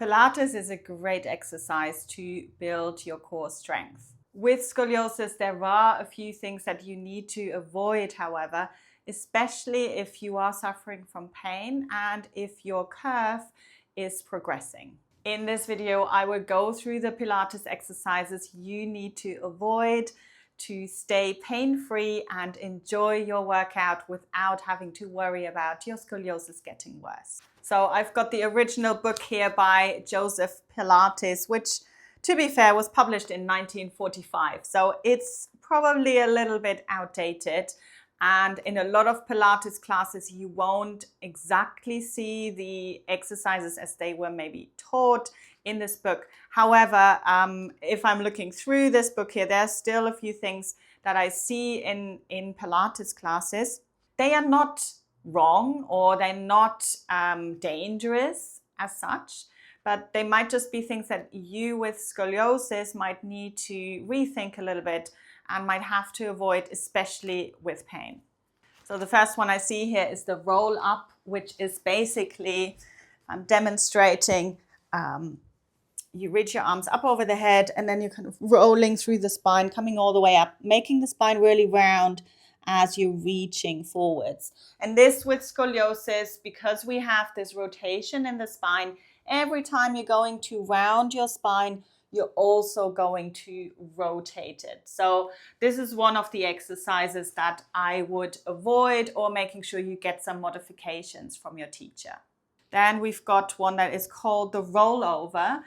Pilates is a great exercise to build your core strength. With scoliosis, there are a few things that you need to avoid, however, especially if you are suffering from pain and if your curve is progressing. In this video, I will go through the Pilates exercises you need to avoid to stay pain-free and enjoy your workout without having to worry about your scoliosis getting worse. So I've got the original book here by Joseph Pilates, which, to be fair, was published in 1945. So it's probably a little bit outdated. And in a lot of Pilates classes, you won't exactly see the exercises as they were maybe taught in this book. However, if I'm looking through this book here, there's still a few things that I see in Pilates classes. They are not wrong or they're not dangerous as such, but they might just be things that you with scoliosis might need to rethink a little bit and might have to avoid, especially with pain. So the first one I see here is the roll up, which is basically demonstrating you reach your arms up over the head and then you're kind of rolling through the spine, coming all the way up, making the spine really round as you're reaching forwards. And this with scoliosis, because we have this rotation in the spine, every time you're going to round your spine, you're also going to rotate it. So this is one of the exercises that I would avoid, or making sure you get some modifications from your teacher. Then we've got one that is called the rollover,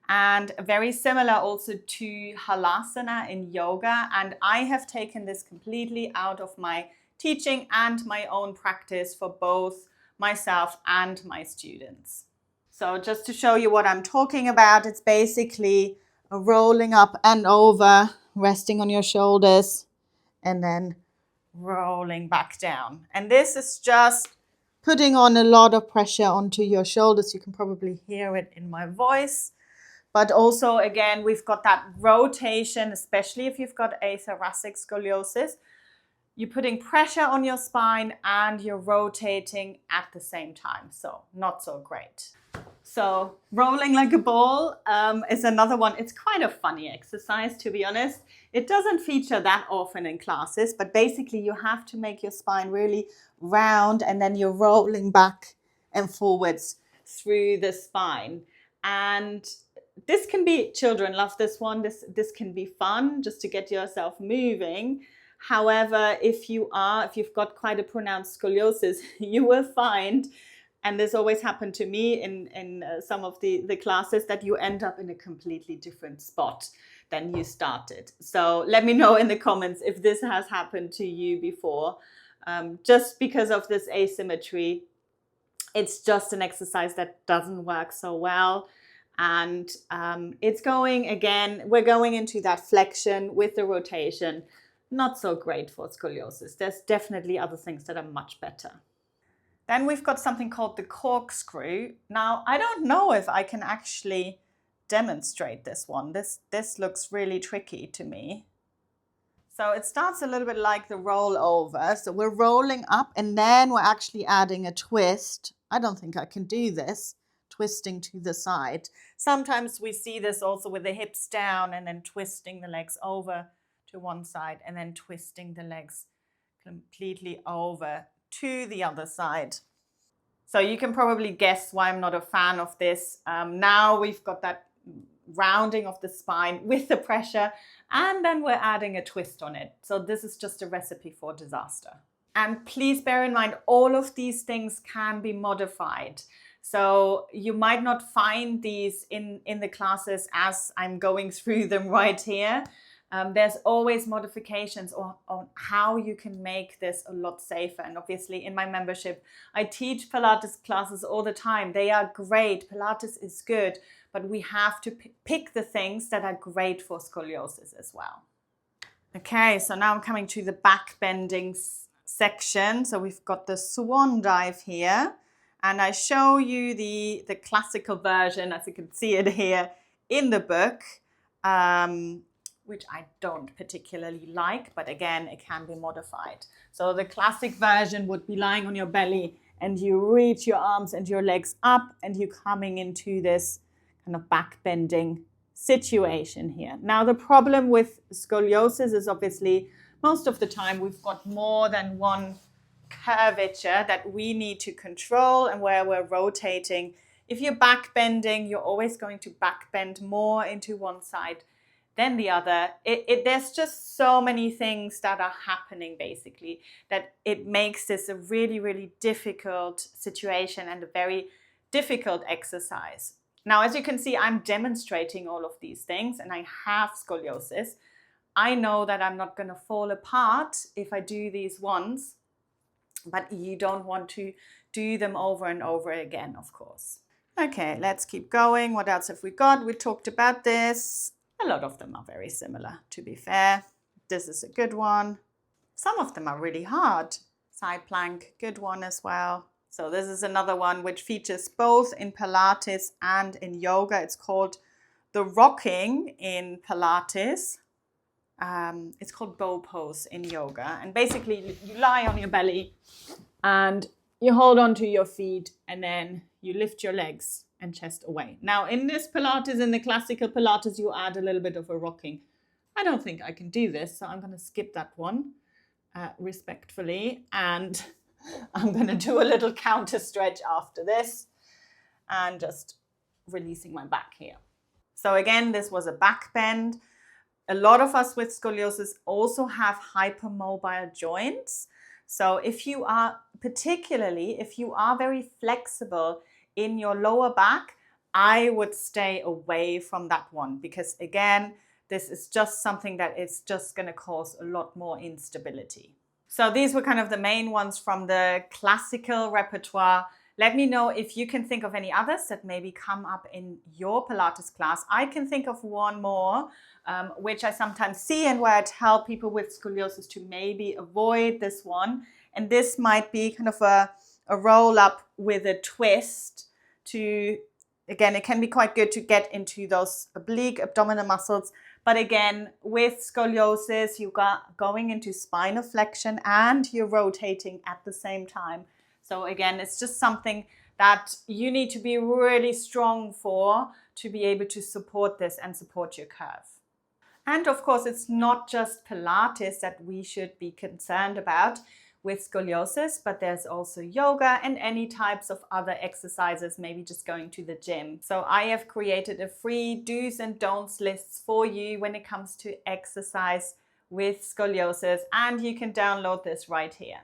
and very similar also to halasana in yoga. And I have taken this completely out of my teaching and my own practice for both myself and my students. So just to show you what I'm talking about, it's basically a rolling up and over, resting on your shoulders, and then rolling back down. And this is just putting on a lot of pressure onto your shoulders. You can probably hear it in my voice. But also, again, we've got that rotation, especially if you've got a thoracic scoliosis. You're putting pressure on your spine and you're rotating at the same time. So not so great. So rolling like a ball is another one. It's quite a funny exercise, to be honest. It doesn't feature that often in classes, but basically you have to make your spine really round and then you're rolling back and forwards through the spine. And this can be, children love this one. This can be fun just to get yourself moving. However, if you've got quite a pronounced scoliosis, you will find, and this always happened to me in some of the classes, that you end up in a completely different spot than you started. So let me know in the comments if this has happened to you before. Just because of this asymmetry, it's just an exercise that doesn't work so well. And we're going into that flexion with the rotation. Not so great for scoliosis. There's definitely other things that are much better. Then we've got something called the corkscrew. Now, I don't know if I can actually demonstrate this one. This looks really tricky to me. So it starts a little bit like the rollover. So we're rolling up and then we're actually adding a twist. I don't think I can do this, twisting to the side. Sometimes we see this also with the hips down and then twisting the legs over to one side and then twisting the legs completely over to the other side. So you can probably guess why I'm not a fan of this. Now we've got that rounding of the spine with the pressure, and then we're adding a twist on it. So this is just a recipe for disaster. And please bear in mind, all of these things can be modified. So you might not find these in the classes as I'm going through them right here. There's always modifications on how you can make this a lot safer. And obviously in my membership, I teach Pilates classes all the time. They are great. Pilates is good, but we have to pick the things that are great for scoliosis as well. Okay, so now I'm coming to the back bending section. So we've got the swan dive here. And I show you the classical version, as you can see it here in the book. Which I don't particularly like, but again, it can be modified. So the classic version would be lying on your belly and you reach your arms and your legs up and you're coming into this kind of back bending situation here. Now, the problem with scoliosis is obviously most of the time we've got more than one curvature that we need to control and where we're rotating. If you're back bending, you're always going to back bend more into one side than the other. There's just so many things that are happening basically that it makes this a really, really difficult situation and a very difficult exercise. Now, as you can see, I'm demonstrating all of these things and I have scoliosis. I know that I'm not going to fall apart if I do these once, but you don't want to do them over and over again, of course. Okay, let's keep going. What else have we got? We talked about this. A lot of them are very similar, to be fair. This is a good one. Some of them are really hard. Side plank, good one as well. So this is another one which features both in Pilates and in yoga. It's called the rocking in Pilates. It's called bow pose in yoga. And basically you lie on your belly and you hold on to your feet and then you lift your legs and chest away. Now in this Pilates, in the classical Pilates, you add a little bit of a rocking. I don't think I can do this, so I'm going to skip that one respectfully. And I'm going to do a little counter stretch after this and just releasing my back here. So again, this was a back bend. A lot of us with scoliosis also have hypermobile joints. So if you are very flexible in your lower back, I would stay away from that one because again, this is just something that is just going to cause a lot more instability. So these were kind of the main ones from the classical repertoire. Let me know if you can think of any others that maybe come up in your Pilates class. I can think of one more, which I sometimes see and where I tell people with scoliosis to maybe avoid this one. And this might be kind of a roll up with a twist to, again, it can be quite good to get into those oblique abdominal muscles. But again, with scoliosis, you got going into spinal flexion and you're rotating at the same time. So again, it's just something that you need to be really strong for to be able to support this and support your curve. And of course, it's not just Pilates that we should be concerned about with scoliosis, but there's also yoga and any types of other exercises, maybe just going to the gym. So I have created a free do's and don'ts lists for you when it comes to exercise with scoliosis, and you can download this right here.